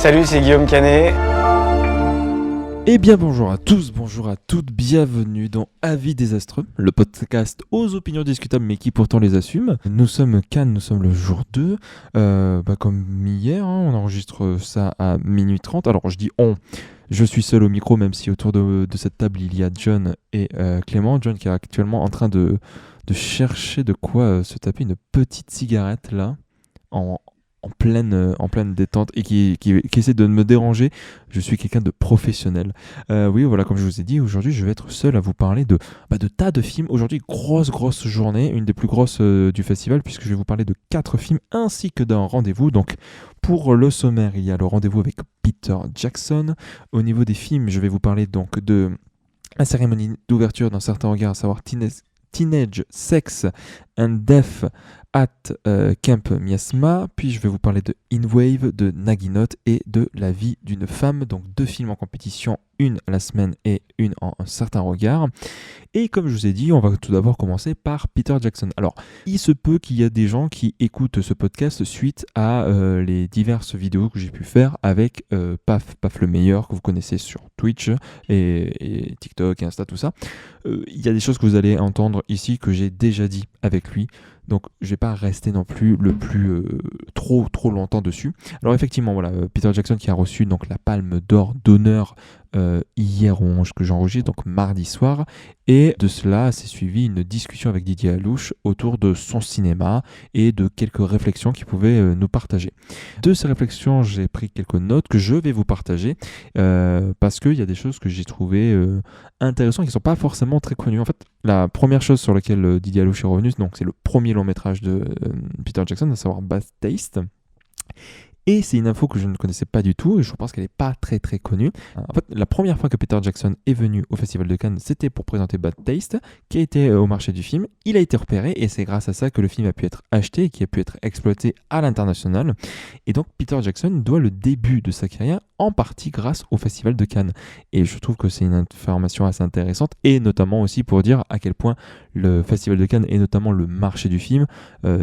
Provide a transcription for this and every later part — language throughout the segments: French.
Salut, c'est Guillaume Canet. Eh bien bonjour à tous, bonjour à toutes, bienvenue dans Avis désastreux, le podcast aux opinions discutables mais qui pourtant les assume. Nous sommes Cannes, nous sommes le jour 2, comme hier, on enregistre ça à minuit 30. Alors je dis on, je suis seul au micro même si autour de cette table il y a John et Clément. John qui est actuellement en train de chercher de quoi se taper une petite cigarette là, en pleine détente et qui essaie de me déranger. Je suis quelqu'un de professionnel. Oui, voilà, comme je vous ai dit, aujourd'hui, je vais être seul à vous parler de tas de films. Aujourd'hui, grosse journée, une des plus grosses du festival, puisque je vais vous parler de 4 films ainsi que d'un rendez-vous. Donc, pour le sommaire, il y a le rendez-vous avec Peter Jackson. Au niveau des films, je vais vous parler donc de la cérémonie d'ouverture d'un certain regard, à savoir Teenage Sex and Death at Camp Miasma, puis je vais vous parler de In Wave, de Naginot et de La vie d'une femme, donc 2 films en compétition, une à la semaine et une en un certain regard. Et comme je vous ai dit, on va tout d'abord commencer par Peter Jackson. Alors, il se peut qu'il y a des gens qui écoutent ce podcast suite à les diverses vidéos que j'ai pu faire avec Paf le meilleur, que vous connaissez sur Twitch et TikTok et Insta, tout ça. Il y a des choses que vous allez entendre ici que j'ai déjà dit avec lui. Donc je vais pas rester non plus le plus trop longtemps dessus. Alors effectivement, voilà, Peter Jackson qui a reçu donc la Palme d'Or d'honneur hier que j'enregistre, donc mardi soir. Et de cela s'est suivi une discussion avec Didier Alouche autour de son cinéma et de quelques réflexions qu'il pouvait nous partager. De ces réflexions, j'ai pris quelques notes que je vais vous partager parce qu'il y a des choses que j'ai trouvées intéressantes qui ne sont pas forcément très connues. En fait, la première chose sur laquelle Didier Alouche est revenu, donc c'est le premier long métrage de Peter Jackson, à savoir Bad Taste. Et c'est une info que je ne connaissais pas du tout et je pense qu'elle n'est pas très connue. En fait, la première fois que Peter Jackson est venu au Festival de Cannes, c'était pour présenter Bad Taste, qui a été au marché du film. Il a été repéré et c'est grâce à ça que le film a pu être acheté et qui a pu être exploité à l'international. Et donc Peter Jackson doit le début de sa carrière en partie grâce au Festival de Cannes. Et je trouve que c'est une information assez intéressante et notamment aussi pour dire à quel point le Festival de Cannes et notamment le marché du film,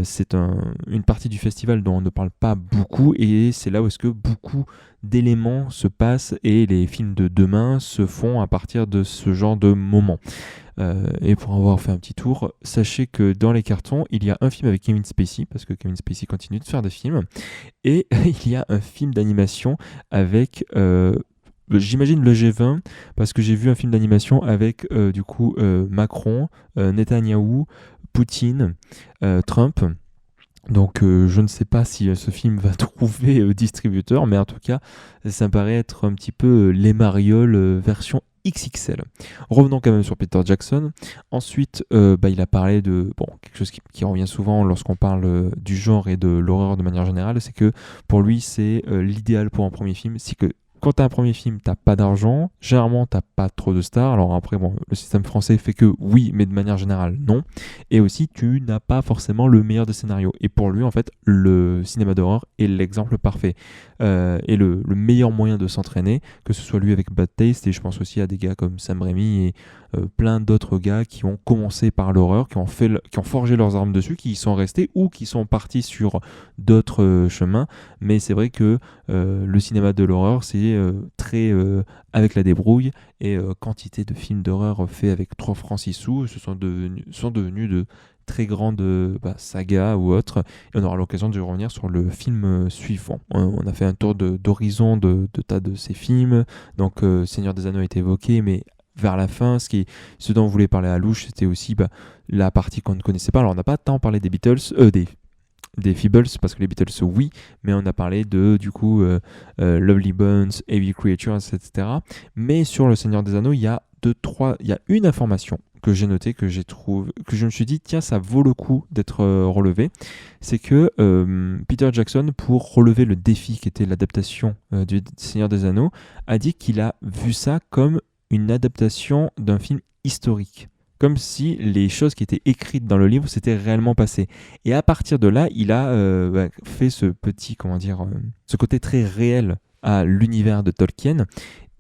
c'est une partie du festival dont on ne parle pas beaucoup et c'est là où est-ce que beaucoup d'éléments se passent et les films de demain se font à partir de ce genre de moments. Et pour avoir fait un petit tour, sachez que dans les cartons, il y a un film avec Kevin Spacey, parce que Kevin Spacey continue de faire des films, et il y a un film d'animation avec... j'imagine le G20 parce que j'ai vu un film d'animation avec Macron, Netanyahou, Poutine, Trump. Donc je ne sais pas si ce film va trouver distributeur, mais en tout cas ça me paraît être un petit peu les marioles version XXL. Revenons quand même sur Peter Jackson. Ensuite, il a parlé de quelque chose qui revient souvent lorsqu'on parle du genre et de l'horreur de manière générale, c'est que pour lui c'est l'idéal pour un premier film, c'est que quand t'as un premier film, t'as pas d'argent, généralement t'as pas trop de stars, alors après le système français fait que oui, mais de manière générale non, et aussi tu n'as pas forcément le meilleur des scénarios, et pour lui en fait le cinéma d'horreur est l'exemple parfait, et le meilleur moyen de s'entraîner, que ce soit lui avec Bad Taste, et je pense aussi à des gars comme Sam Raimi et plein d'autres gars qui ont commencé par l'horreur, qui ont forgé leurs armes dessus, qui y sont restés ou qui sont partis sur d'autres chemins, mais c'est vrai que le cinéma de l'horreur c'est très avec la débrouille et quantité de films d'horreur faits avec 3 francs 6 sous sont devenus de très grandes sagas ou autres, et on aura l'occasion de revenir sur le film suivant. On a fait un tour d'horizon de tas de ces films, donc Seigneur des Anneaux a été évoqué, mais vers la fin, ce dont on voulait parler à Louche, c'était aussi la partie qu'on ne connaissait pas. Alors on n'a pas tant parlé des Beatles, des Feebles, parce que les Beatles oui, mais on a parlé de Lovely Bones, Heavy Creatures, etc. Mais sur le Seigneur des Anneaux, il y a une information que j'ai notée, que je me suis dit tiens, ça vaut le coup d'être relevé. C'est que Peter Jackson, pour relever le défi qui était l'adaptation du Seigneur des Anneaux, a dit qu'il a vu ça comme une adaptation d'un film historique, comme si les choses qui étaient écrites dans le livre s'étaient réellement passées. Et à partir de là, il a fait ce petit, ce côté très réel à l'univers de Tolkien,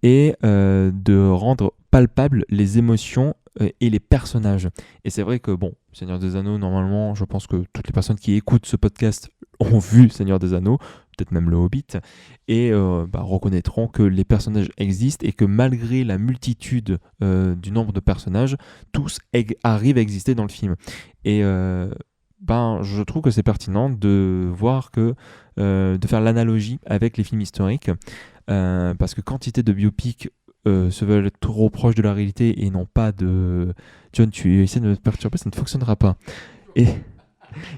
et de rendre palpables les émotions et les personnages. Et c'est vrai que Seigneur des Anneaux, normalement, je pense que toutes les personnes qui écoutent ce podcast ont vu Seigneur des Anneaux. peut-être même le Hobbit, et reconnaîtront que les personnages existent et que malgré la multitude du nombre de personnages, tous arrivent à exister dans le film. Et je trouve que c'est pertinent de voir de faire l'analogie avec les films historiques, parce que quantité de biopics se veulent être trop proches de la réalité et non pas de... John, tu essaies de me perturber, ça ne fonctionnera pas. Et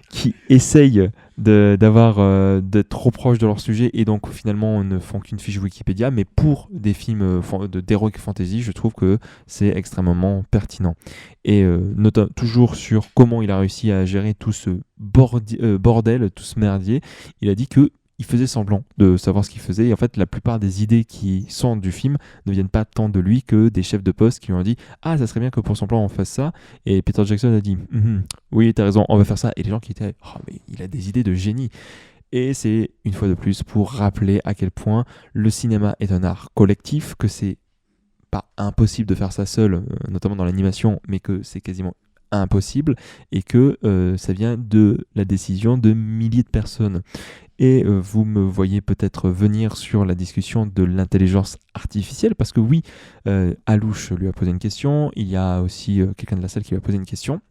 qui essayent d'être trop proches de leur sujet et donc finalement ne font qu'une fiche Wikipédia, mais pour des films d'heroic fantasy, je trouve que c'est extrêmement pertinent. Et toujours sur comment il a réussi à gérer tout ce bordel, tout ce merdier, il a dit que il faisait semblant de savoir ce qu'il faisait, et en fait la plupart des idées qui sont du film ne viennent pas tant de lui que des chefs de poste qui lui ont dit « Ah, ça serait bien que pour son plan on fasse ça », et Peter Jackson a dit Oui, t'as raison, on va faire ça », et les gens qui étaient « Oh, mais il a des idées de génie ». Et c'est une fois de plus pour rappeler à quel point le cinéma est un art collectif, que c'est pas impossible de faire ça seul, notamment dans l'animation, mais que c'est quasiment impossible, et que ça vient de la décision de milliers de personnes. Et vous me voyez peut-être venir sur la discussion de l'intelligence artificielle, parce que oui, Alouche lui a posé une question, il y a aussi quelqu'un de la salle qui lui a posé une question,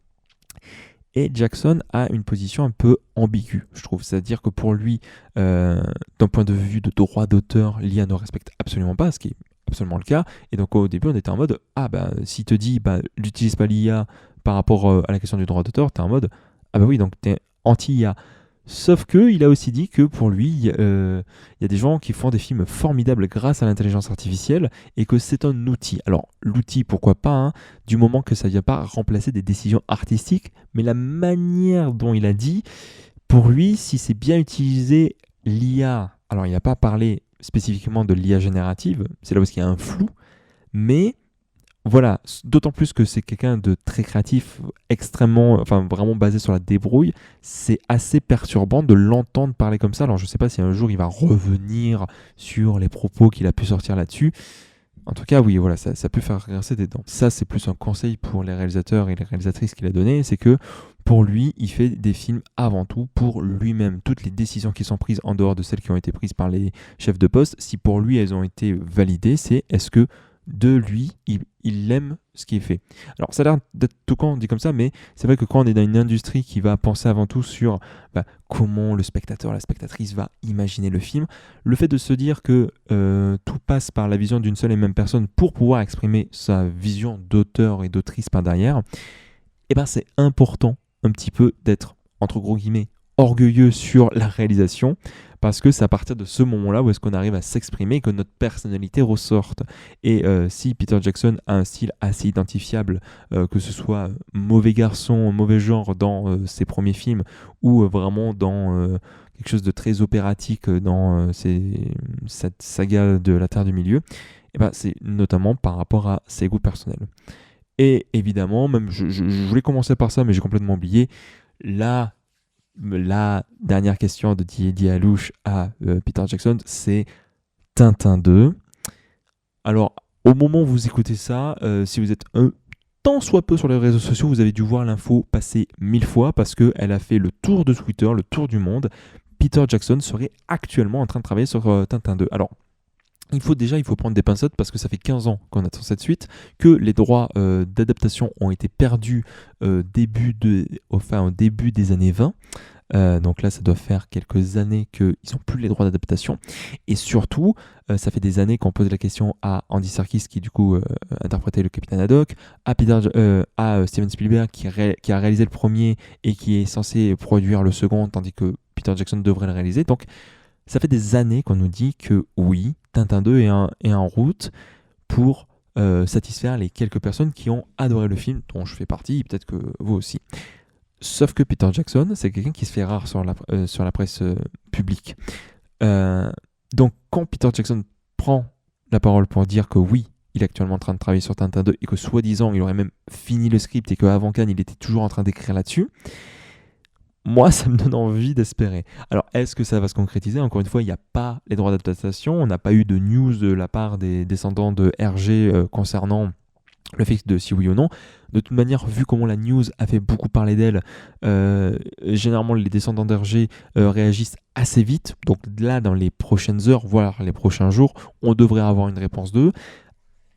et Jackson a une position un peu ambiguë, je trouve. C'est-à-dire que pour lui, d'un point de vue de droit d'auteur, l'IA ne respecte absolument pas, ce qui est absolument le cas, et donc au début on était en mode, s'il te dit, n'utilise pas l'IA par rapport à la question du droit d'auteur, t'es en mode, oui, donc t'es anti-IA. Sauf qu'il a aussi dit que pour lui, il y a des gens qui font des films formidables grâce à l'intelligence artificielle et que c'est un outil. Alors, l'outil, pourquoi pas, hein, du moment que ça ne vient pas remplacer des décisions artistiques, mais la manière dont il a dit, pour lui, si c'est bien utilisé, l'IA, alors il n'a pas parlé spécifiquement de l'IA générative, c'est là où il y a un flou, mais voilà, d'autant plus que c'est quelqu'un de très créatif, vraiment basé sur la débrouille, c'est assez perturbant de l'entendre parler comme ça. Alors je sais pas si un jour il va revenir sur les propos qu'il a pu sortir là-dessus. En tout cas, oui, voilà, ça peut faire grincer des dents. Ça, c'est plus un conseil pour les réalisateurs et les réalisatrices qu'il a donné, c'est que pour lui, il fait des films avant tout pour lui-même. Toutes les décisions qui sont prises en dehors de celles qui ont été prises par les chefs de poste, si pour lui elles ont été validées, c'est est-ce que de lui, il aime ce qui est fait. Alors ça a l'air d'être tout quand on dit comme ça, mais c'est vrai que quand on est dans une industrie qui va penser avant tout sur comment le spectateur, la spectatrice va imaginer le film, le fait de se dire que tout passe par la vision d'une seule et même personne pour pouvoir exprimer sa vision d'auteur et d'autrice par derrière, c'est important un petit peu d'être, entre gros guillemets, orgueilleux sur la réalisation, parce que c'est à partir de ce moment-là où est-ce qu'on arrive à s'exprimer et que notre personnalité ressorte. Et si Peter Jackson a un style assez identifiable, que ce soit mauvais garçon, mauvais genre dans ses premiers films, ou vraiment dans quelque chose de très opératique dans cette saga de la Terre du Milieu, c'est notamment par rapport à ses goûts personnels. Et évidemment, même je voulais commencer par ça, mais j'ai complètement oublié, la dernière question de Didier Alouche à Peter Jackson, c'est Tintin 2. Alors, au moment où vous écoutez ça, si vous êtes un tant soit peu sur les réseaux sociaux, vous avez dû voir l'info passer 1000 fois parce qu'elle a fait le tour de Twitter, le tour du monde. Peter Jackson serait actuellement en train de travailler sur Tintin 2. Alors, il faut prendre des pincettes parce que ça fait 15 ans qu'on attend cette suite, que les droits d'adaptation ont été perdus au début des années 20. Donc là, ça doit faire quelques années qu'ils n'ont plus les droits d'adaptation. Et surtout, ça fait des années qu'on pose la question à Andy Serkis, qui du coup interprétait le Capitaine Haddock, à Steven Spielberg, qui a réalisé le premier et qui est censé produire le second, tandis que Peter Jackson devrait le réaliser. Donc, ça fait des années qu'on nous dit que oui, Tintin 2 est en route pour satisfaire les quelques personnes qui ont adoré le film, dont je fais partie, et peut-être que vous aussi. Sauf que Peter Jackson, c'est quelqu'un qui se fait rare sur la presse publique. Donc quand Peter Jackson prend la parole pour dire que oui, il est actuellement en train de travailler sur Tintin 2 et que soi-disant il aurait même fini le script et qu'avant Cannes il était toujours en train d'écrire là-dessus, moi, ça me donne envie d'espérer. Alors, est-ce que ça va se concrétiser ? Encore une fois, il n'y a pas les droits d'adaptation. On n'a pas eu de news de la part des descendants de Hergé concernant le fait de si oui ou non. De toute manière, vu comment la news a fait beaucoup parler d'elle, généralement les descendants d'Hergé réagissent assez vite. Donc là, dans les prochaines heures, voire les prochains jours, on devrait avoir une réponse d'eux,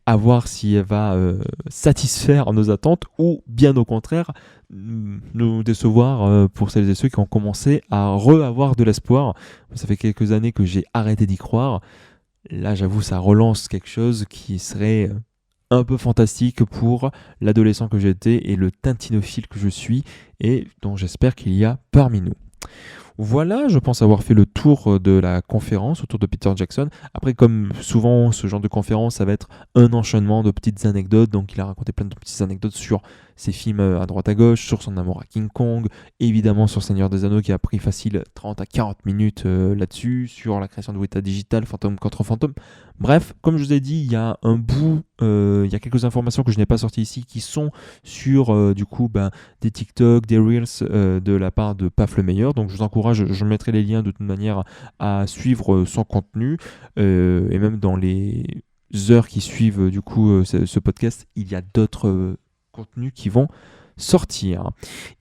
à voir si elle va satisfaire nos attentes ou bien au contraire nous décevoir pour celles et ceux qui ont commencé à re-avoir de l'espoir. Ça fait quelques années que j'ai arrêté d'y croire. Là, j'avoue, ça relance quelque chose qui serait un peu fantastique pour l'adolescent que j'étais et le tintinophile que je suis et dont j'espère qu'il y a parmi nous. Voilà, je pense avoir fait le tour de la conférence autour de Peter Jackson. Après, comme souvent, ce genre de conférence, ça va être un enchaînement de petites anecdotes. Donc, il a raconté plein de petites anecdotes sur ses films à droite à gauche, sur son amour à King Kong, évidemment sur Seigneur des Anneaux qui a pris facile 30 à 40 minutes là-dessus, sur la création de Weta Digital, Fantôme contre Fantôme. Bref, comme je vous ai dit, il y a un bout, il y a quelques informations que je n'ai pas sorties ici qui sont sur des TikTok, des Reels de la part de Paf le meilleur. Donc je vous encourage, je mettrai les liens de toute manière à suivre son contenu et même dans les heures qui suivent ce podcast, il y a d'autres contenus qui vont sortir.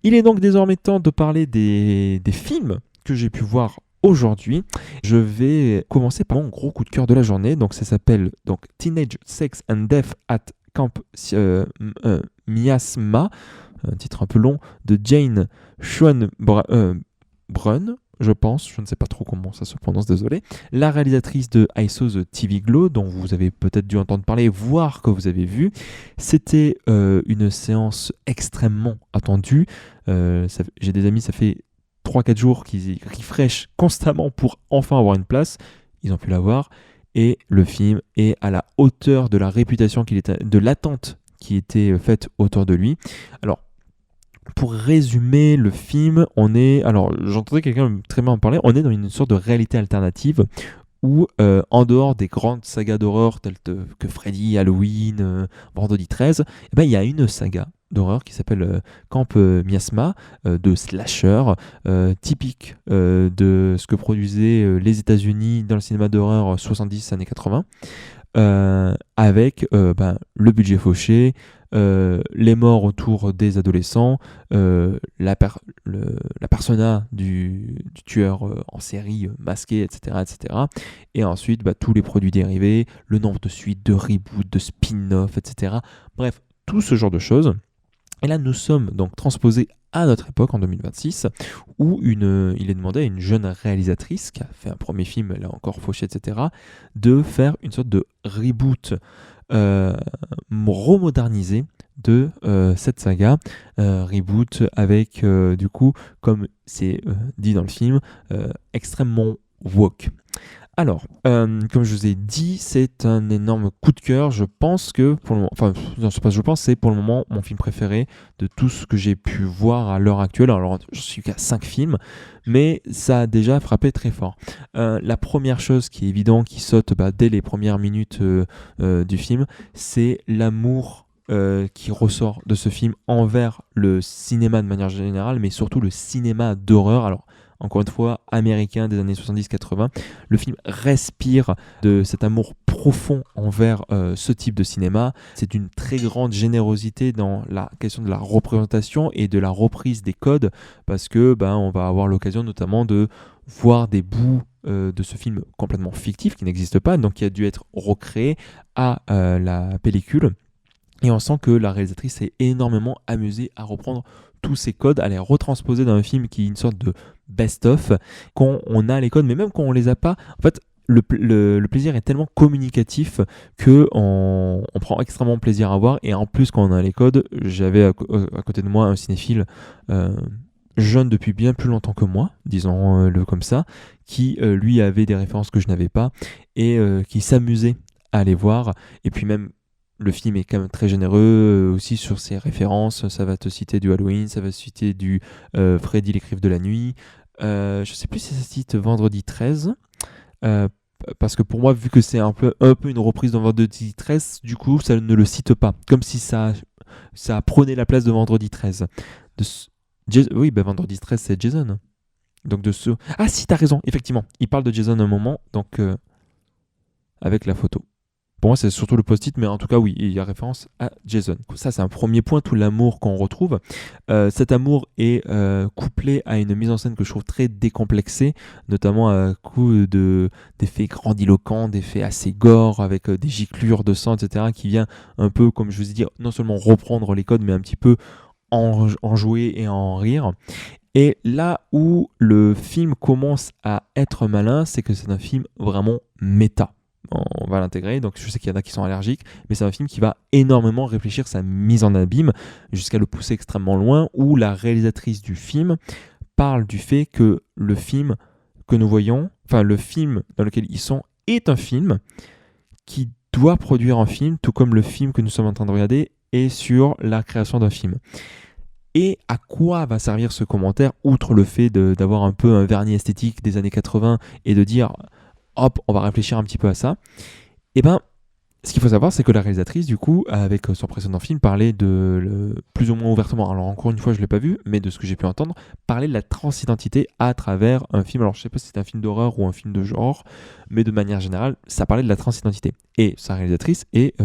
Il est donc désormais temps de parler des films que j'ai pu voir aujourd'hui. Je vais commencer par mon gros coup de cœur de la journée. Donc ça s'appelle donc Teenage Sex and Death at Camp Miasma, un titre un peu long, de Jane Schönbrunn, je pense, je ne sais pas trop comment ça se prononce, désolé. La réalisatrice de I Saw the TV Glow, dont vous avez peut-être dû entendre parler, voire que vous avez vu. C'était une séance extrêmement attendue. J'ai des amis, ça fait 3-4 jours qu'ils refreshent constamment pour enfin avoir une place. Ils ont pu l'avoir. Et le film est à la hauteur de la réputation de l'attente qui était faite autour de lui. Alors, pour résumer le film, j'entendais quelqu'un très bien en parler, on est dans une sorte de réalité alternative où, en dehors des grandes sagas d'horreur telles que Freddy, Halloween, Vendredi 13, il y a une saga d'horreur qui s'appelle Camp Miasma, de slasher, typique de ce que produisaient les États-Unis dans le cinéma d'horreur 70 années 80, avec le budget fauché, les morts autour des adolescents, la persona du tueur en série masqué, etc., etc. Et ensuite, tous les produits dérivés, le nombre de suites, de reboots, de spin-off, etc. Bref, tout ce genre de choses. Et là, nous sommes donc transposés à notre époque, en 2026, où il est demandé à une jeune réalisatrice, qui a fait un premier film, elle a encore fauché, etc., de faire une sorte de reboot remodernisé de cette saga. Reboot avec, comme c'est dit dans le film, extrêmement woke. Alors, comme je vous ai dit, c'est un énorme coup de cœur. Je pense que pour le moment, c'est pour le moment mon film préféré de tout ce que j'ai pu voir à l'heure actuelle. Alors, je suis qu'à 5 films, mais ça a déjà frappé très fort. La première chose qui est évidente, qui saute dès les premières minutes du film, c'est l'amour qui ressort de ce film envers le cinéma de manière générale, mais surtout le cinéma d'horreur. Alors, encore une fois, américain des années 70-80. Le film respire de cet amour profond envers ce type de cinéma. C'est une très grande générosité dans la question de la représentation et de la reprise des codes, parce que on va avoir l'occasion notamment de voir des bouts de ce film complètement fictif, qui n'existe pas, donc qui a dû être recréé à la pellicule. Et on sent que la réalisatrice s'est énormément amusée à reprendre tous ces codes, à les retransposer dans un film qui est une sorte de best-of. Quand on a les codes, mais même quand on les a pas, en fait, le plaisir est tellement communicatif que on prend extrêmement plaisir à voir. Et en plus, quand on a les codes, j'avais à côté de moi un cinéphile jeune depuis bien plus longtemps que moi, disons-le comme ça, qui lui avait des références que je n'avais pas et qui s'amusait à les voir. Et puis même, le film est quand même très généreux aussi sur ses références. Ça va te citer du Halloween, ça va te citer du Freddy l'écrive de la nuit. Je sais plus si ça cite Vendredi 13. Parce que pour moi, vu que c'est un peu une reprise de Vendredi 13, du coup, ça ne le cite pas. Comme si ça prenait la place de Vendredi 13. Oui, Vendredi 13, c'est Jason. Donc Ah si, t'as raison, effectivement. Il parle de Jason un moment, donc avec la photo. Pour moi, c'est surtout le post-it, mais en tout cas, oui, il y a référence à Jason. Ça, c'est un premier point, tout l'amour qu'on retrouve. Cet amour est couplé à une mise en scène que je trouve très décomplexée, notamment à coup d'effets grandiloquents, d'effets assez gore, avec des giclures de sang, etc., qui vient un peu, comme je vous ai dit, non seulement reprendre les codes, mais un petit peu en jouer et en rire. Et là où le film commence à être malin, c'est que c'est un film vraiment méta. On va l'intégrer, donc je sais qu'il y en a qui sont allergiques, mais c'est un film qui va énormément réfléchir sa mise en abîme jusqu'à le pousser extrêmement loin, où la réalisatrice du film parle du fait que le film que nous voyons, enfin le film dans lequel ils sont, est un film qui doit produire un film, tout comme le film que nous sommes en train de regarder est sur la création d'un film. Et à quoi va servir ce commentaire, outre le fait d'avoir un peu un vernis esthétique des années 80 et de dire hop, on va réfléchir un petit peu à ça. Et ben, ce qu'il faut savoir, c'est que la réalisatrice, du coup, avec son précédent film, parlait plus ou moins ouvertement, alors encore une fois, je ne l'ai pas vu, mais de ce que j'ai pu entendre, parlait de la transidentité à travers un film. Alors, je ne sais pas si c'est un film d'horreur ou un film de genre, mais de manière générale, ça parlait de la transidentité. Et sa réalisatrice est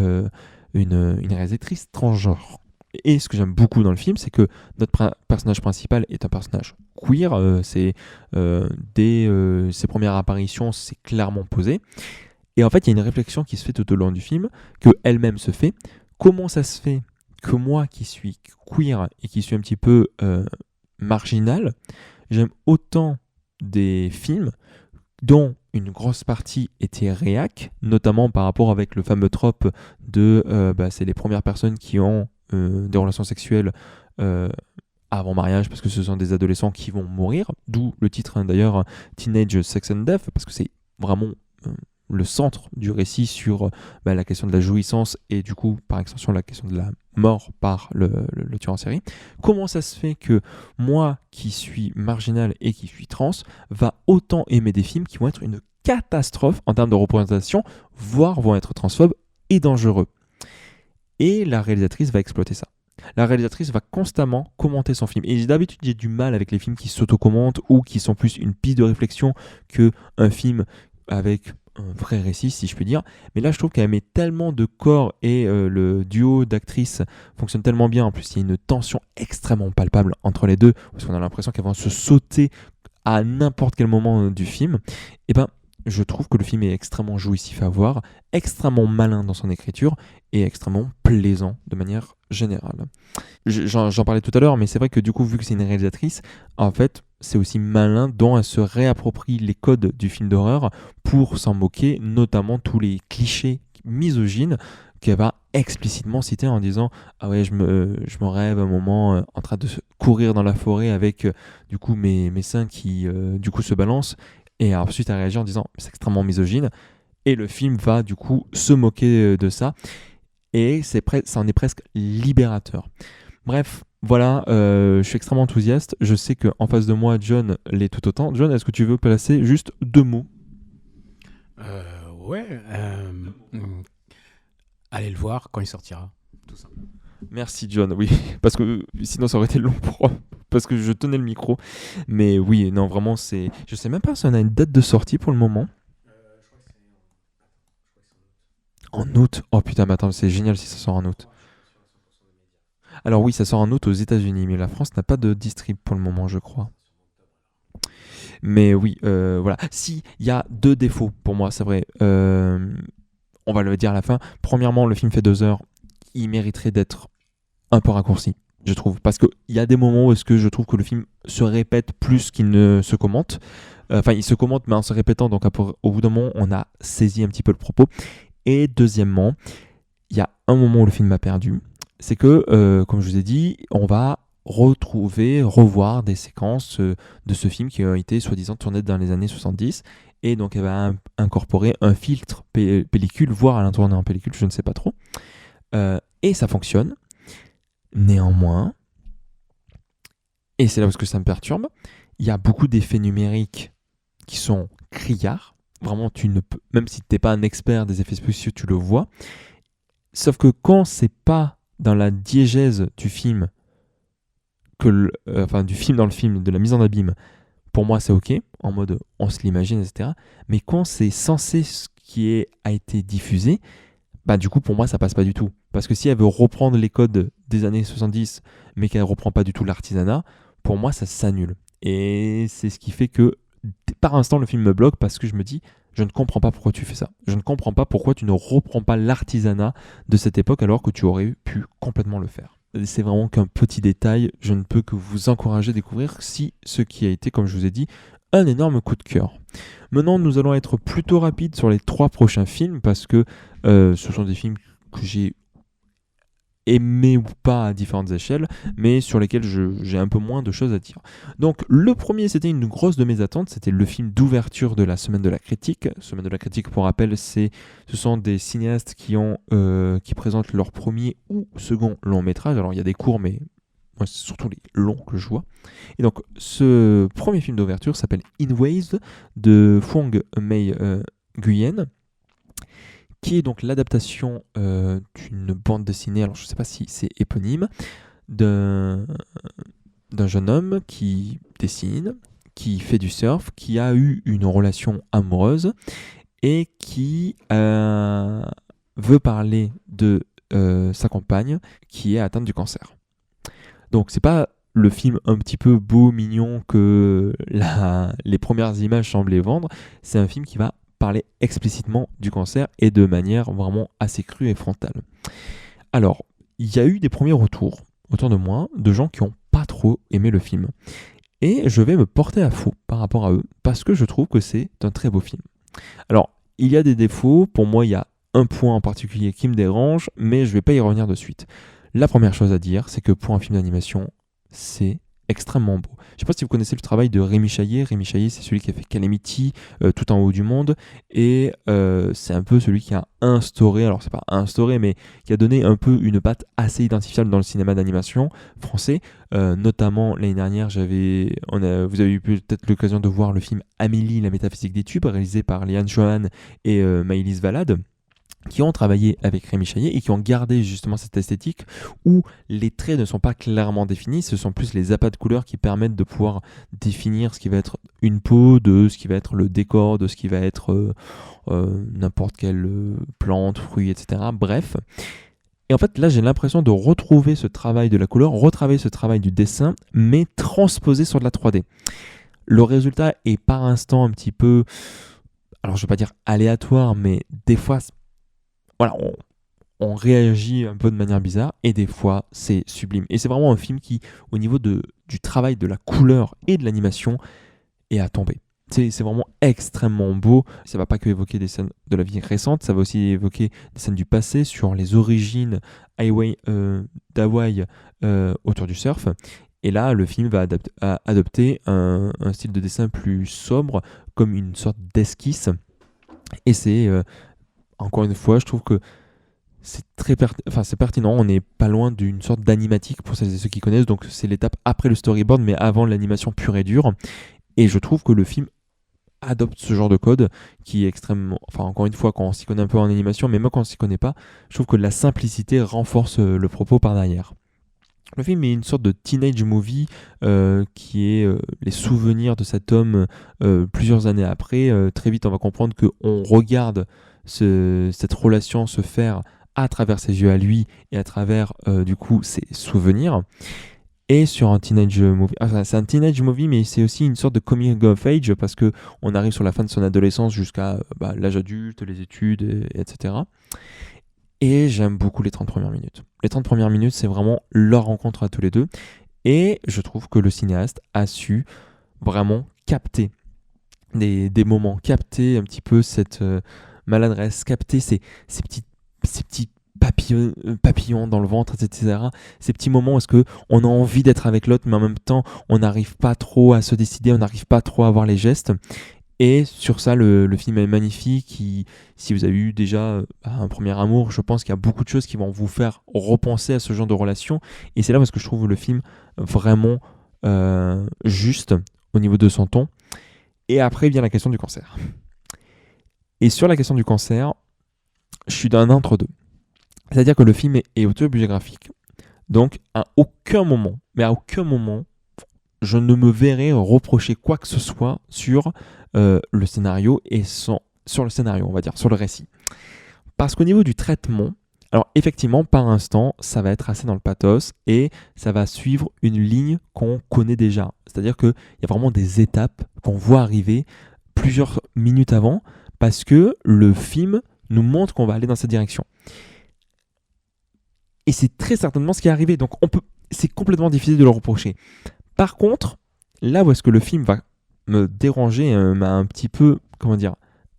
une réalisatrice transgenre. Et ce que j'aime beaucoup dans le film, c'est que notre personnage principal est un personnage queer. Dès ses premières apparitions, c'est clairement posé. Et en fait, il y a une réflexion qui se fait tout au long du film, qu'elle-même se fait. Comment ça se fait que moi, qui suis queer et qui suis un petit peu marginal, j'aime autant des films dont une grosse partie était réac, notamment par rapport avec le fameux trope de c'est les premières personnes qui ont des relations sexuelles avant mariage, parce que ce sont des adolescents qui vont mourir, d'où le titre d'ailleurs Teenage Sex and Death, parce que c'est vraiment le centre du récit sur la question de la jouissance et du coup par extension la question de la mort par le tueur en série. Comment ça se fait que moi qui suis marginal et qui suis trans va autant aimer des films qui vont être une catastrophe en termes de représentation, voire vont être transphobes et dangereux? Et la réalisatrice va exploiter ça. La réalisatrice va constamment commenter son film. Et d'habitude, j'ai du mal avec les films qui s'auto-commentent ou qui sont plus une piste de réflexion qu'un film avec un vrai récit, si je puis dire. Mais là, je trouve qu'elle met tellement de corps et le duo d'actrices fonctionne tellement bien. En plus, il y a une tension extrêmement palpable entre les deux, parce qu'on a l'impression qu'elles vont se sauter à n'importe quel moment du film. Et ben, je trouve que le film est extrêmement jouissif à voir, extrêmement malin dans son écriture et extrêmement plaisant de manière générale. J'en parlais tout à l'heure, mais c'est vrai que du coup, vu que c'est une réalisatrice, en fait, c'est aussi malin dont elle se réapproprie les codes du film d'horreur pour s'en moquer, notamment tous les clichés misogynes qu'elle va explicitement citer en disant « Ah ouais, je me rêve un moment en train de courir dans la forêt avec du coup mes seins qui du coup se balancent ». Et ensuite, elle réagit en disant « C'est extrêmement misogyne ». Et le film va du coup se moquer de ça. Et ça en est presque libérateur. Bref, voilà, je suis extrêmement enthousiaste. Je sais qu'en face de moi, John l'est tout autant. John, est-ce que tu veux placer juste 2 mots? Ouais. Allez le voir quand il sortira. Tout ça. Merci John, oui, parce que sinon ça aurait été long parce que je tenais le micro. Mais oui, non, vraiment, je sais même pas si on a une date de sortie pour le moment. En août. Oh putain, mais attends, c'est génial si ça sort en août. Alors oui, ça sort en août aux États-Unis, mais la France n'a pas de distrib pour le moment, je crois. Mais oui, voilà. Si, il y a 2 défauts pour moi, c'est vrai. On va le dire à la fin. Premièrement, le film fait 2 heures. Il mériterait d'être un peu raccourci, je trouve. Parce qu'il y a des moments où est-ce que je trouve que le film se répète plus qu'il ne se commente. Enfin, il se commente, mais en se répétant. Donc, au bout d'un moment, on a saisi un petit peu le propos. Et deuxièmement, il y a un moment où le film m'a perdu. C'est que, comme je vous ai dit, on va revoir des séquences de ce film qui ont été soi-disant tournées dans les années 70. Et donc, elle va incorporer un filtre pellicule, voire à la tourner en pellicule, je ne sais pas trop. Et ça fonctionne. Néanmoins, et c'est là où ça me perturbe, il y a beaucoup d'effets numériques qui sont criards. Vraiment, tu ne peux, même si tu n'es pas un expert des effets spéciaux, tu le vois. Sauf que quand c'est pas dans la diégèse du film, du film dans le film, de la mise en abîme, pour moi c'est ok, en mode on se l'imagine, etc. Mais quand c'est censé ce qui a été diffusé, bah du coup pour moi ça passe pas du tout. Parce que si elle veut reprendre les codes des années 70, mais qu'elle reprend pas du tout l'artisanat, pour moi ça s'annule. Et c'est ce qui fait que par instant le film me bloque parce que je me dis, je ne comprends pas pourquoi tu fais ça. Je ne comprends pas pourquoi tu ne reprends pas l'artisanat de cette époque alors que tu aurais pu complètement le faire. C'est vraiment qu'un petit détail, je ne peux que vous encourager à découvrir si ce qui a été, comme je vous ai dit, un énorme coup de cœur. Maintenant, nous allons être plutôt rapides sur les 3 prochains films parce que ce sont des films que j'ai aimés ou pas à différentes échelles, mais sur lesquels j'ai un peu moins de choses à dire. Donc, le premier, c'était une grosse de mes attentes, c'était le film d'ouverture de la Semaine de la Critique. Semaine de la Critique, pour rappel, ce sont des cinéastes qui présentent leur premier ou second long métrage. Alors, il y a des courts, mais moi, c'est surtout les longs que je vois. Et donc, ce premier film d'ouverture s'appelle In Waves de Phuong Mei Nguyen, qui est donc l'adaptation d'une bande dessinée, alors je ne sais pas si c'est éponyme, d'un jeune homme qui dessine, qui fait du surf, qui a eu une relation amoureuse et qui veut parler de sa compagne qui est atteinte du cancer. Donc c'est pas le film un petit peu beau, mignon que les premières images semblaient vendre, c'est un film qui va parler explicitement du cancer et de manière vraiment assez crue et frontale. Alors, il y a eu des premiers retours autour de moi de gens qui n'ont pas trop aimé le film. Et je vais me porter à faux par rapport à eux parce que je trouve que c'est un très beau film. Alors, il y a des défauts, pour moi il y a un point en particulier qui me dérange, mais je ne vais pas y revenir de suite. La première chose à dire, c'est que pour un film d'animation, c'est extrêmement beau. Je ne sais pas si vous connaissez le travail de Rémi Chaillet. Rémi Chaillet, c'est celui qui a fait Calamity, Tout en haut du monde, et c'est un peu celui qui a instauré, alors c'est pas instauré, mais qui a donné un peu une patte assez identifiable dans le cinéma d'animation français. Notamment l'année dernière, vous avez eu peut-être l'occasion de voir le film Amélie, la métaphysique des tubes, réalisé par Liane Johan et Maëlys Valade, qui ont travaillé avec Rémi Chaillet et qui ont gardé justement cette esthétique où les traits ne sont pas clairement définis, ce sont plus les appas de couleurs qui permettent de pouvoir définir ce qui va être une peau, de ce qui va être le décor, de ce qui va être n'importe quelle plante, fruit, etc. Bref. Et en fait, là, j'ai l'impression de retrouver ce travail de la couleur, retravailler ce travail du dessin, mais transposé sur de la 3D. Le résultat est par instant un petit peu, alors je ne vais pas dire aléatoire, mais des fois, voilà, on réagit un peu de manière bizarre et des fois c'est sublime. Et c'est vraiment un film qui, au niveau du travail de la couleur et de l'animation, est à tomber. C'est vraiment extrêmement beau. Ça va pas que évoquer des scènes de la vie récente, ça va aussi évoquer des scènes du passé sur les origines d'Hawaï autour du surf. Et là, le film va adopter un style de dessin plus sobre, comme une sorte d'esquisse. Et c'est encore une fois, je trouve que c'est c'est pertinent. On n'est pas loin d'une sorte d'animatique pour celles et ceux qui connaissent. Donc c'est l'étape après le storyboard, mais avant l'animation pure et dure. Et je trouve que le film adopte ce genre de code qui est extrêmement... Enfin, encore une fois, quand on s'y connaît un peu en animation, mais même quand on s'y connaît pas, je trouve que la simplicité renforce le propos par derrière. Le film est une sorte de teenage movie qui est les souvenirs de cet homme plusieurs années après. Très vite, on va comprendre qu'on regarde cette relation se faire à travers ses yeux à lui et à travers du coup ses souvenirs. Et sur un teenage movie, c'est un teenage movie, mais c'est aussi une sorte de coming of age parce que on arrive sur la fin de son adolescence jusqu'à l'âge adulte, les études, etc. Et j'aime beaucoup les 30 premières minutes. Les 30 premières minutes, c'est vraiment leur rencontre à tous les deux. Et je trouve que le cinéaste a su vraiment capter des moments, capter un petit peu cette maladresse, capter ces petits papillons dans le ventre, etc. Ces petits moments où est-ce qu'on a envie d'être avec l'autre, mais en même temps, on n'arrive pas trop à se décider, on n'arrive pas trop à avoir les gestes. Et sur ça, le film est magnifique. Si vous avez eu déjà un premier amour, je pense qu'il y a beaucoup de choses qui vont vous faire repenser à ce genre de relation. Et c'est là parce que je trouve le film vraiment juste au niveau de son ton. Et après vient la question du cancer. Et sur la question du cancer, je suis dans un entre-deux. C'est-à-dire que le film est autobiographique. Donc, à aucun moment, je ne me verrai reprocher quoi que ce soit sur le scénario et sur le scénario, on va dire, sur le récit. Parce qu'au niveau du traitement, alors effectivement, par instant, ça va être assez dans le pathos et ça va suivre une ligne qu'on connaît déjà. C'est-à-dire qu'il y a vraiment des étapes qu'on voit arriver plusieurs minutes avant parce que le film nous montre qu'on va aller dans cette direction. Et c'est très certainement ce qui est arrivé. Donc c'est complètement difficile de le reprocher. Par contre, là où est-ce que le film va me déranger, m'a un petit peu,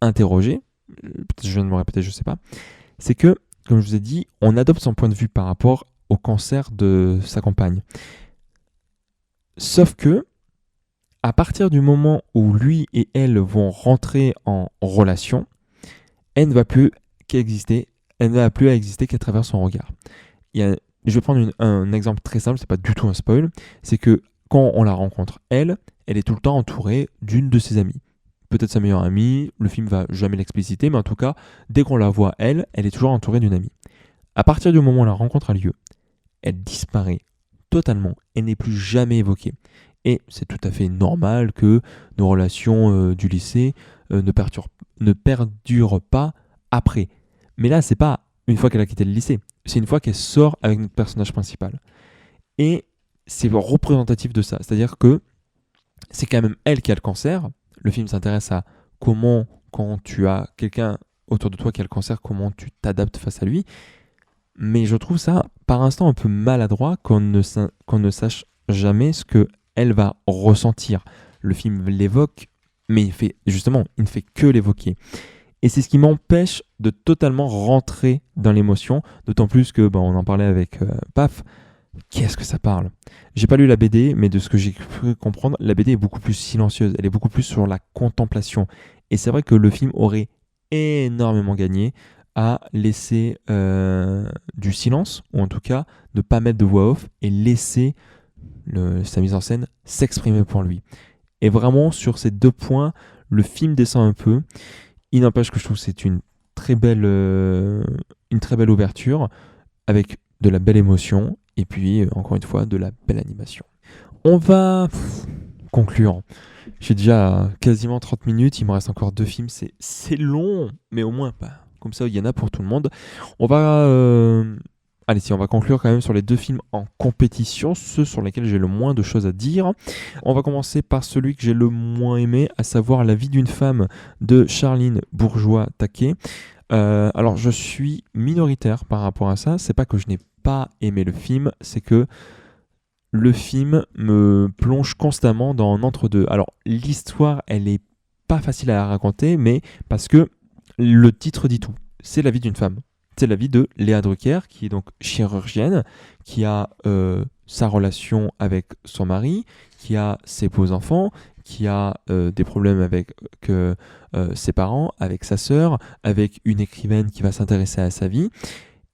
interrogé, peut-être je viens de me répéter, je sais pas, c'est que, comme je vous ai dit, on adopte son point de vue par rapport au cancer de sa compagne. Sauf que, à partir du moment où lui et elle vont rentrer en relation, elle ne va plus qu'exister, elle ne va plus exister qu'à travers son regard. Je vais prendre un exemple très simple, c'est pas du tout un spoil, c'est que quand on la rencontre, elle est tout le temps entourée d'une de ses amies. Peut-être sa meilleure amie, le film va jamais l'expliciter, mais en tout cas, dès qu'on la voit, elle est toujours entourée d'une amie. À partir du moment où la rencontre a lieu, elle disparaît totalement et n'est plus jamais évoquée. Et c'est tout à fait normal que nos relations du lycée ne perdurent pas après. Mais là, c'est pas une fois qu'elle a quitté le lycée, c'est une fois qu'elle sort avec notre personnage principal. Et c'est représentatif de ça. C'est-à-dire que c'est quand même elle qui a le cancer. Le film s'intéresse à comment, quand tu as quelqu'un autour de toi qui a le cancer, comment tu t'adaptes face à lui. Mais je trouve ça, par instant, un peu maladroit qu'on ne sache jamais ce qu'elle va ressentir. Le film l'évoque, mais il ne fait que l'évoquer. Et c'est ce qui m'empêche de totalement rentrer dans l'émotion, d'autant plus que, on en parlait avec Paf, qu'est-ce que ça parle? J'ai pas lu la BD, mais de ce que j'ai pu comprendre, la BD est beaucoup plus silencieuse, elle est beaucoup plus sur la contemplation. Et c'est vrai que le film aurait énormément gagné à laisser du silence, ou en tout cas ne pas mettre de voix off et laisser sa mise en scène s'exprimer pour lui. Et vraiment, sur ces deux points, le film descend un peu. Il n'empêche que je trouve que c'est une très belle ouverture avec de la belle émotion et puis, encore une fois, de la belle animation. On va conclure. J'ai déjà quasiment 30 minutes, il me reste encore 2 films, c'est long, mais au moins, comme ça, il y en a pour tout le monde. On va conclure quand même sur les 2 films en compétition, ceux sur lesquels j'ai le moins de choses à dire. On va commencer par celui que j'ai le moins aimé, à savoir La vie d'une femme de Charline Bourgeois-Taquet. Alors, je suis minoritaire par rapport à ça. C'est pas que je n'ai pas aimé le film, c'est que le film me plonge constamment dans un entre-deux. Alors, l'histoire, elle est pas facile à raconter, mais parce que le titre dit tout. C'est la vie d'une femme. C'est la vie de Léa Drucker, qui est donc chirurgienne, qui a sa relation avec son mari, qui a ses beaux enfants, qui a des problèmes avec ses parents, avec sa sœur, avec une écrivaine qui va s'intéresser à sa vie.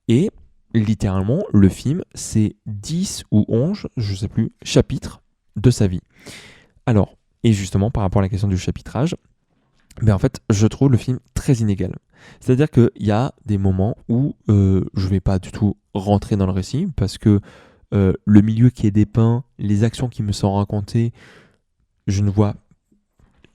Et littéralement, le film, c'est 10 ou 11, je ne sais plus, chapitres de sa vie. Alors, et justement, par rapport à la question du chapitrage, en fait, je trouve le film très inégal. C'est-à-dire qu'il y a des moments où je ne vais pas du tout rentrer dans le récit, parce que le milieu qui est dépeint, les actions qui me sont racontées, je vais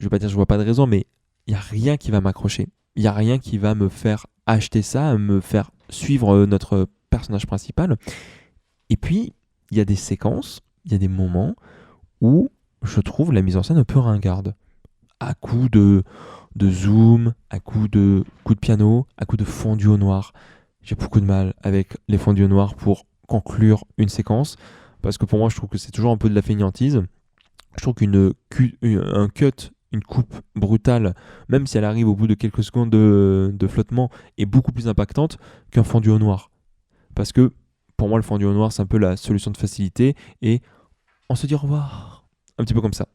pas dire je vois pas de raison, mais il n'y a rien qui va m'accrocher. Il n'y a rien qui va me faire acheter ça, me faire suivre notre personnage principal. Et puis, il y a des séquences, il y a des moments où je trouve la mise en scène un peu ringarde. À coup de zoom, à coup de piano, à coup de fondu au noir. J'ai beaucoup de mal avec les fondus au noir pour conclure une séquence, parce que pour moi, je trouve que c'est toujours un peu de la fainéantise. Je trouve une coupe brutale, même si elle arrive au bout de quelques secondes de flottement, est beaucoup plus impactante qu'un fondu au noir. Parce que, pour moi, le fondu au noir, c'est un peu la solution de facilité, et on se dit au revoir. Un petit peu comme ça.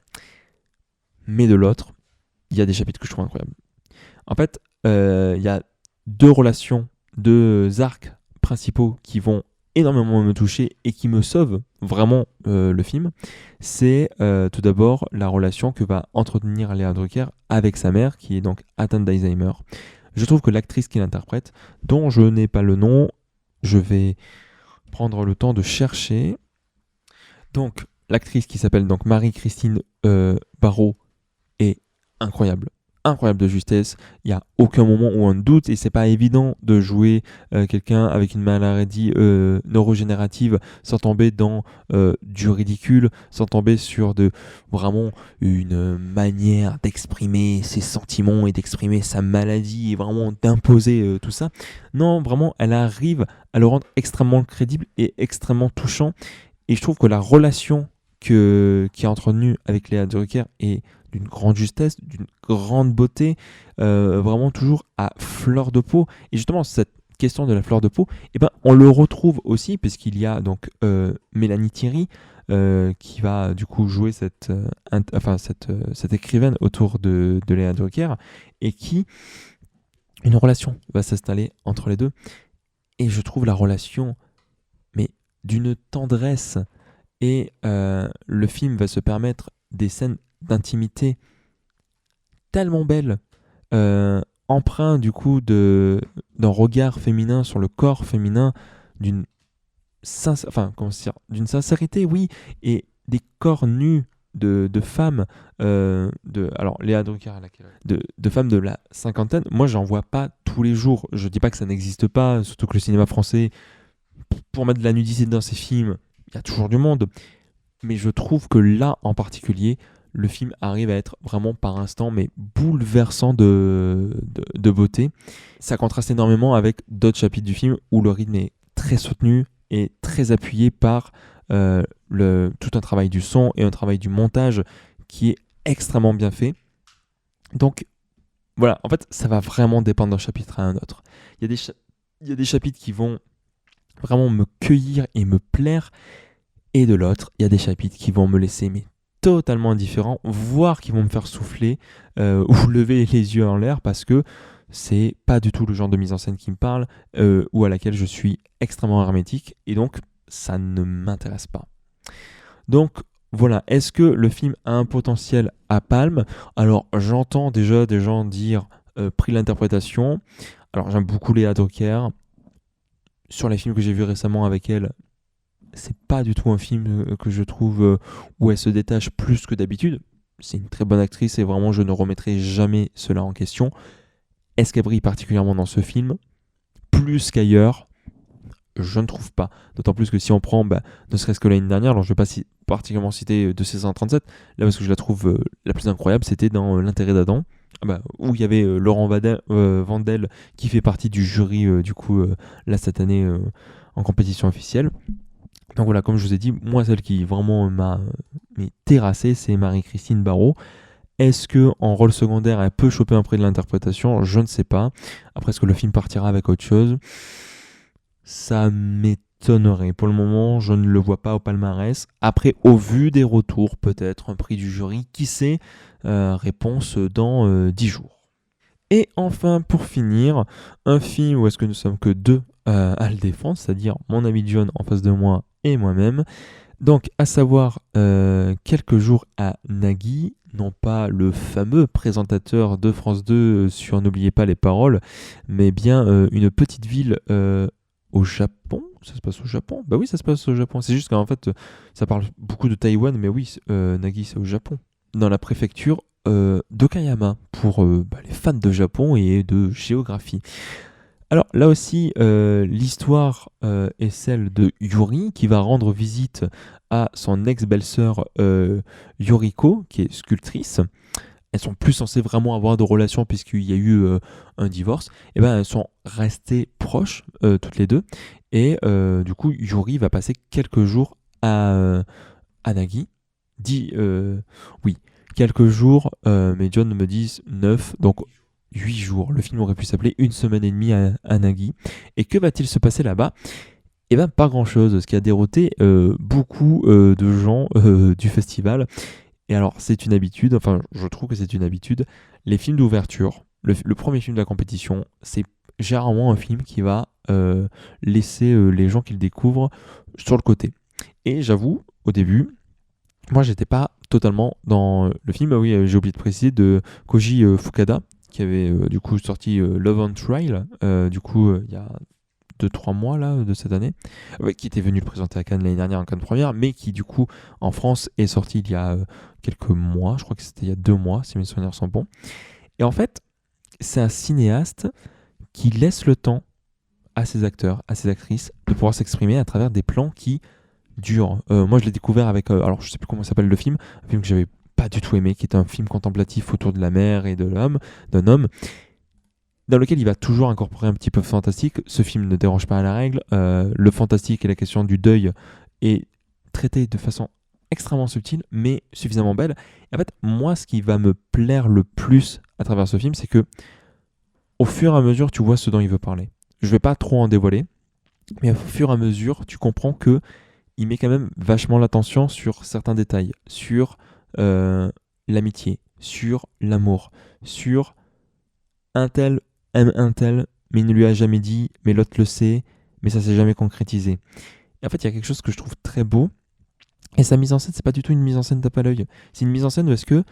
Mais de l'autre, il y a des chapitres que je trouve incroyables. En fait, il y a 2 relations, 2 arcs principaux qui vont énormément me toucher et qui me sauvent vraiment le film. C'est tout d'abord la relation que va entretenir Léa Drucker avec sa mère, qui est donc atteinte d'Alzheimer. Je trouve que l'actrice qui l'interprète, dont je n'ai pas le nom, je vais prendre le temps de chercher. Donc, l'actrice qui s'appelle donc Marie-Christine Barrault est incroyable. incroyable de justesse. Il n'y a aucun moment où on doute et c'est pas évident de jouer quelqu'un avec une maladie neurogénérative sans tomber dans du ridicule, sans tomber sur vraiment une manière d'exprimer ses sentiments et d'exprimer sa maladie et vraiment d'imposer tout ça. Non, vraiment, elle arrive à le rendre extrêmement crédible et extrêmement touchant. Et je trouve que la relation qui est entretenue avec Léa Drucker est d'une grande justesse, d'une grande beauté, vraiment toujours à fleur de peau. Et justement, cette question de la fleur de peau, eh ben, on le retrouve aussi, puisqu'il y a donc Mélanie Thierry, qui va du coup jouer cette écrivaine autour de Léa Drucker, et qui, une relation va s'installer entre les deux. Et je trouve la relation, mais d'une tendresse, et le film va se permettre des scènes d'intimité tellement belles, empreint du coup d'un regard féminin sur le corps féminin, d'une d'une sincérité, oui, et des corps nus de femmes, alors Léa Drucker à laquelle de femmes de la cinquantaine. Moi, j'en vois pas tous les jours. Je dis pas que ça n'existe pas, surtout que le cinéma français, pour mettre de la nudité dans ses films, il y a toujours du monde. Mais je trouve que là, en particulier, le film arrive à être vraiment par instant, mais bouleversant de beauté. Ça contraste énormément avec d'autres chapitres du film où le rythme est très soutenu et très appuyé par tout un travail du son et un travail du montage qui est extrêmement bien fait. Donc voilà, en fait, ça va vraiment dépendre d'un chapitre à un autre. Il y a des chapitres qui vont vraiment me cueillir et me plaire, et de l'autre, il y a des chapitres qui vont me laisser totalement indifférent, voire qui vont me faire souffler ou lever les yeux en l'air parce que c'est pas du tout le genre de mise en scène qui me parle ou à laquelle je suis extrêmement hermétique, et donc ça ne m'intéresse pas. Donc voilà, est-ce que le film a un potentiel à Palme ? Alors j'entends déjà des gens dire prix de l'interprétation. Alors j'aime beaucoup Léa Drucker. Sur les films que j'ai vus récemment avec elle, c'est pas du tout un film que je trouve où elle se détache plus que d'habitude. C'est une très bonne actrice et vraiment je ne remettrai jamais cela en question. Est-ce qu'elle brille particulièrement dans ce film ? Plus qu'ailleurs, je ne trouve pas. D'autant plus que si on prend, ne serait-ce que l'année dernière, alors je ne vais pas particulièrement citer 2637, là parce que je la trouve la plus incroyable, c'était dans L'intérêt d'Adam, où il y avait Laurent Vandel qui fait partie du jury là cette année en compétition officielle. Donc voilà, comme je vous ai dit, moi celle qui vraiment m'a terrassé, c'est Marie-Christine Barrault. Est-ce que en rôle secondaire elle peut choper un prix de l'interprétation ? Je ne sais pas. Après, est-ce que le film partira avec autre chose ? Ça m'étonnerait. Pour le moment, je ne le vois pas au palmarès. Après, au vu des retours, peut-être un prix du jury, qui sait ? Réponse dans 10 jours. Et enfin, pour finir, un film où est-ce que nous sommes que deux à le défendre, c'est-à-dire mon ami John en face de moi et moi-même. Donc, à savoir quelques jours à Nagui, non pas le fameux présentateur de France 2 sur N'oubliez pas les paroles, mais bien une petite ville au Japon. Ça se passe au Japon ? Bah oui, ça se passe au Japon. C'est juste qu'en fait, ça parle beaucoup de Taïwan, mais oui, Nagui, c'est au Japon. Dans la préfecture d'Okayama, pour les fans de Japon et de géographie. Alors là aussi, l'histoire est celle de Yuri qui va rendre visite à son ex-belle-sœur Yoriko, qui est sculptrice. Elles sont plus censées vraiment avoir de relations puisqu'il y a eu un divorce. Et elles sont restées proches toutes les deux. Et du coup, Yuri va passer quelques jours à Nagui. Oui, quelques jours, mais John me dit 9, donc 8 jours. Le film aurait pu s'appeler Une semaine et demie à Nagui. Et que va-t-il se passer là-bas ? Pas grand-chose, ce qui a dérouté beaucoup de gens du festival. Et alors, c'est une habitude, je trouve que c'est une habitude. Les films d'ouverture, le premier film de la compétition, c'est généralement un film qui va laisser les gens qui le découvrent sur le côté. Et j'avoue, au début, moi, j'étais pas totalement dans le film. Ah oui, j'ai oublié de préciser, de Koji Fukada, qui avait du coup sorti Love on Trial, il y a 2-3 mois là, de cette année, qui était venu le présenter à Cannes l'année dernière en Cannes première, mais qui du coup en France est sorti il y a quelques mois, je crois que c'était il y a 2 mois, si mes souvenirs sont bons. Et en fait, c'est un cinéaste qui laisse le temps à ses acteurs, à ses actrices, de pouvoir s'exprimer à travers des plans qui durent. Moi, je l'ai découvert avec, alors je sais plus comment s'appelle le film, un film que j'avais pas du tout aimé, qui est un film contemplatif autour de la mer et de l'homme, d'un homme, dans lequel il va toujours incorporer un petit peu fantastique. Ce film ne dérange pas à la règle. Le fantastique et la question du deuil est traité de façon extrêmement subtile, mais suffisamment belle. Et en fait, moi, ce qui va me plaire le plus à travers ce film, c'est que au fur et à mesure, tu vois ce dont il veut parler. Je vais pas trop en dévoiler, mais au fur et à mesure, tu comprends que il met quand même vachement l'attention sur certains détails, sur l'amitié, sur l'amour, sur un tel aime un tel, mais il ne lui a jamais dit, mais l'autre le sait, mais ça s'est jamais concrétisé. Et en fait, il y a quelque chose que je trouve très beau, et sa mise en scène, c'est pas du tout une mise en scène tape à l'œil. C'est une mise en scène où est-ce que,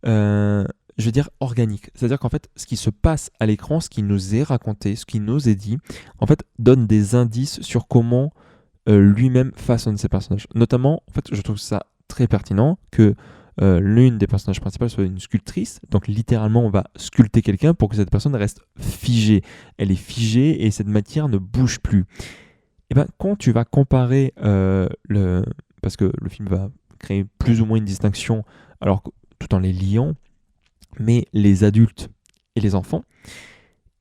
je veux dire, organique. C'est-à-dire qu'en fait, ce qui se passe à l'écran, ce qui nous est raconté, ce qui nous est dit, en fait, donne des indices sur comment lui-même façonne ses personnages. Notamment, en fait, je trouve ça très pertinent que l'une des personnages principales soit une sculptrice. Donc littéralement, on va sculpter quelqu'un pour que cette personne reste figée. Elle est figée et cette matière ne bouge plus. Et ben, quand tu vas comparer parce que le film va créer plus ou moins une distinction, alors tout en les liant, mais les adultes et les enfants,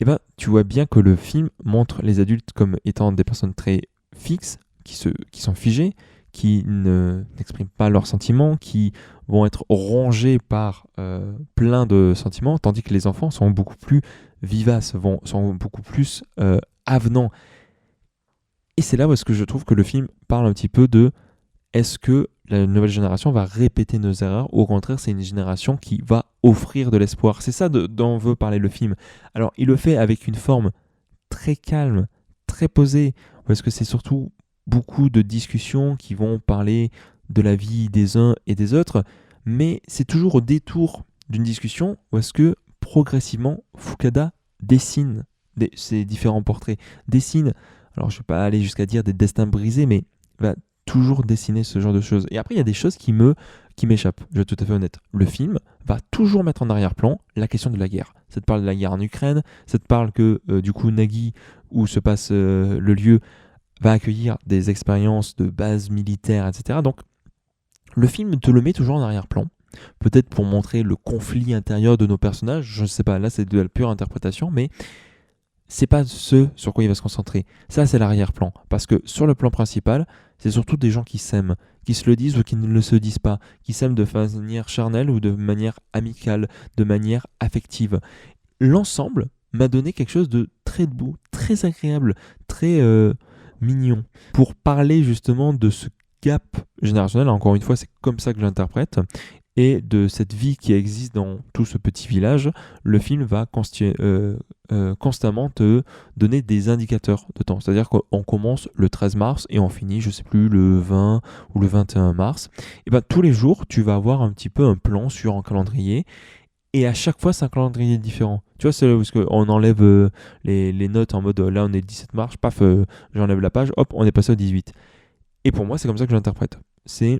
et ben, tu vois bien que le film montre les adultes comme étant des personnes très fixes, qui sont figées, qui n'expriment pas leurs sentiments, qui vont être rongés par plein de sentiments, tandis que les enfants sont beaucoup plus vivaces, sont beaucoup plus avenants. Et c'est là où est-ce que je trouve que le film parle un petit peu de est-ce que la nouvelle génération va répéter nos erreurs ou au contraire c'est une génération qui va offrir de l'espoir. C'est ça dont veut parler le film. Alors il le fait avec une forme très calme, très posée, parce que c'est surtout beaucoup de discussions qui vont parler de la vie des uns et des autres, mais c'est toujours au détour d'une discussion où est-ce que progressivement Fukada dessine ces différents portraits, dessine, alors je ne vais pas aller jusqu'à dire des destins brisés, mais va toujours dessiner ce genre de choses. Et après, il y a des choses qui m'échappent, je vais être tout à fait honnête. Le film va toujours mettre en arrière-plan la question de la guerre. Ça te parle de la guerre en Ukraine, ça te parle que du coup Nagi, où se passe le lieu, va accueillir des expériences de base militaire, etc. Donc le film te le met toujours en arrière-plan, peut-être pour montrer le conflit intérieur de nos personnages, je ne sais pas, là c'est de la pure interprétation, mais c'est pas ce sur quoi il va se concentrer. Ça, c'est l'arrière-plan. Parce que sur le plan principal, c'est surtout des gens qui s'aiment, qui se le disent ou qui ne le se disent pas, qui s'aiment de manière charnelle ou de manière amicale, de manière affective. L'ensemble m'a donné quelque chose de très beau, très agréable, très mignon. Pour parler justement de ce gap générationnel, encore une fois, c'est comme ça que je l'interprète, et de cette vie qui existe dans tout ce petit village, le film va constamment te donner des indicateurs de temps. C'est-à-dire qu'on commence le 13 mars et on finit, je sais plus, le 20 ou le 21 mars. Et ben, tous les jours, tu vas avoir un petit peu un plan sur un calendrier. Et à chaque fois, c'est un calendrier différent. Tu vois, c'est là où on enlève les notes en mode là, on est le 17 mars, paf, j'enlève la page, hop, on est passé au 18. Et pour moi, c'est comme ça que je l'interprète. C'est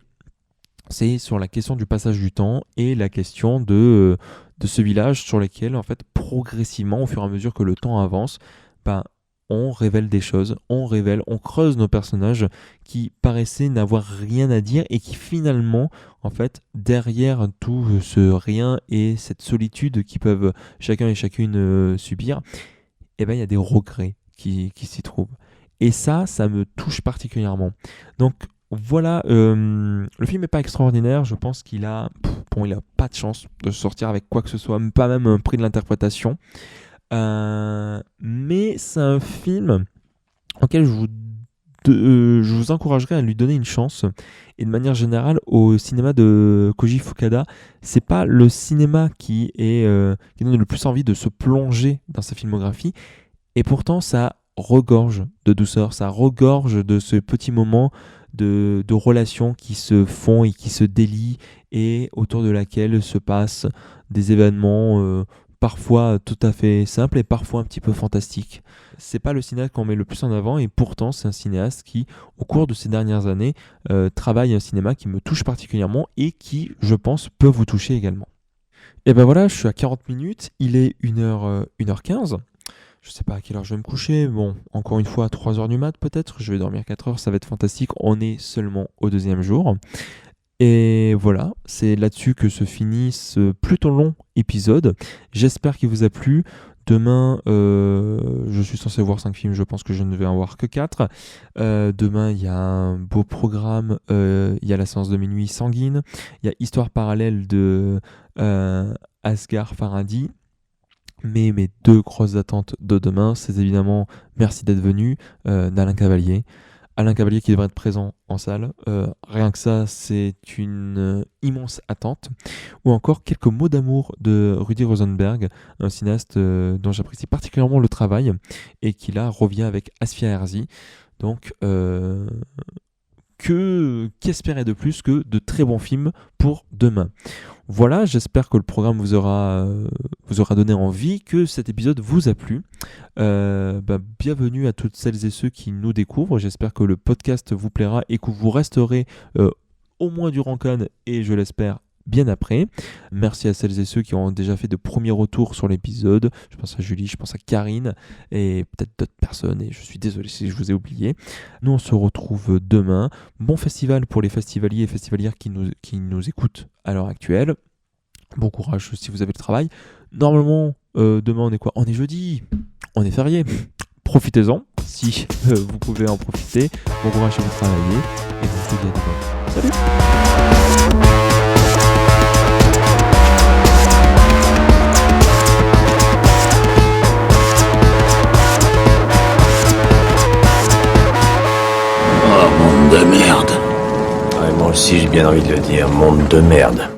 sur la question du passage du temps et la question de ce village sur lequel, en fait, progressivement, au fur et à mesure que le temps avance, ben, on révèle des choses, on creuse nos personnages qui paraissaient n'avoir rien à dire et qui finalement, en fait, derrière tout ce rien et cette solitude qu'ils peuvent chacun et chacune subir, eh ben, il y a des regrets qui s'y trouvent. Et ça me touche particulièrement. Donc, voilà, le film n'est pas extraordinaire, je pense qu'il a pas de chance de sortir avec quoi que ce soit, pas même un prix de l'interprétation. Mais c'est un film auquel je vous encouragerais à lui donner une chance. Et de manière générale, au cinéma de Koji Fukada, c'est pas le cinéma qui donne le plus envie de se plonger dans sa filmographie, et pourtant ça regorge de douceur, ça regorge de ce petit moment de relations qui se font et qui se délient et autour de laquelle se passent des événements parfois tout à fait simples et parfois un petit peu fantastiques. C'est pas le cinéaste qu'on met le plus en avant et pourtant c'est un cinéaste qui, au cours de ces dernières années, travaille un cinéma qui me touche particulièrement et qui, je pense, peut vous toucher également. Et ben voilà, je suis à 40 minutes, il est 1h15. Je sais pas à quelle heure je vais me coucher. Bon, encore une fois, à 3h du mat peut-être. Je vais dormir 4 heures, ça va être fantastique. On est seulement au 2e jour. Et voilà, c'est là-dessus que se finit ce plutôt long épisode. J'espère qu'il vous a plu. Demain, je suis censé voir 5 films, je pense que je ne vais en voir que 4. Demain, il y a un beau programme. Il y a la séance de minuit sanguine. Il y a Histoire parallèle de Asghar Farhadi. Mais mes 2 grosses attentes de demain, c'est évidemment Merci d'être venu d'Alain Cavalier. Alain Cavalier qui devrait être présent en salle. Rien que ça, c'est une immense attente. Ou encore quelques mots d'amour de Rudy Rosenberg, un cinéaste dont j'apprécie particulièrement le travail et qui là revient avec Asfia Herzi. Donc, qu'espérer de plus que de très bons films pour demain. Voilà, j'espère que le programme vous aura donné envie, que cet épisode vous a plu. Bienvenue à toutes celles et ceux qui nous découvrent. J'espère que le podcast vous plaira et que vous resterez au moins durant Cannes et je l'espère bien après. Merci à celles et ceux qui ont déjà fait de premiers retours sur l'épisode. Je pense à Julie, je pense à Karine et peut-être d'autres personnes et je suis désolé si je vous ai oublié. Nous on se retrouve demain. Bon festival pour les festivaliers et festivalières qui nous écoutent à l'heure actuelle. Bon courage si vous avez le travail. Normalement, demain on est quoi ? On est jeudi. On est férié. Profitez-en si vous pouvez en profiter. Bon courage si vous travaillez. Et donc je vous dis à demain. Salut. Oh, monde de merde. Ouais, moi aussi j'ai bien envie de le dire, monde de merde.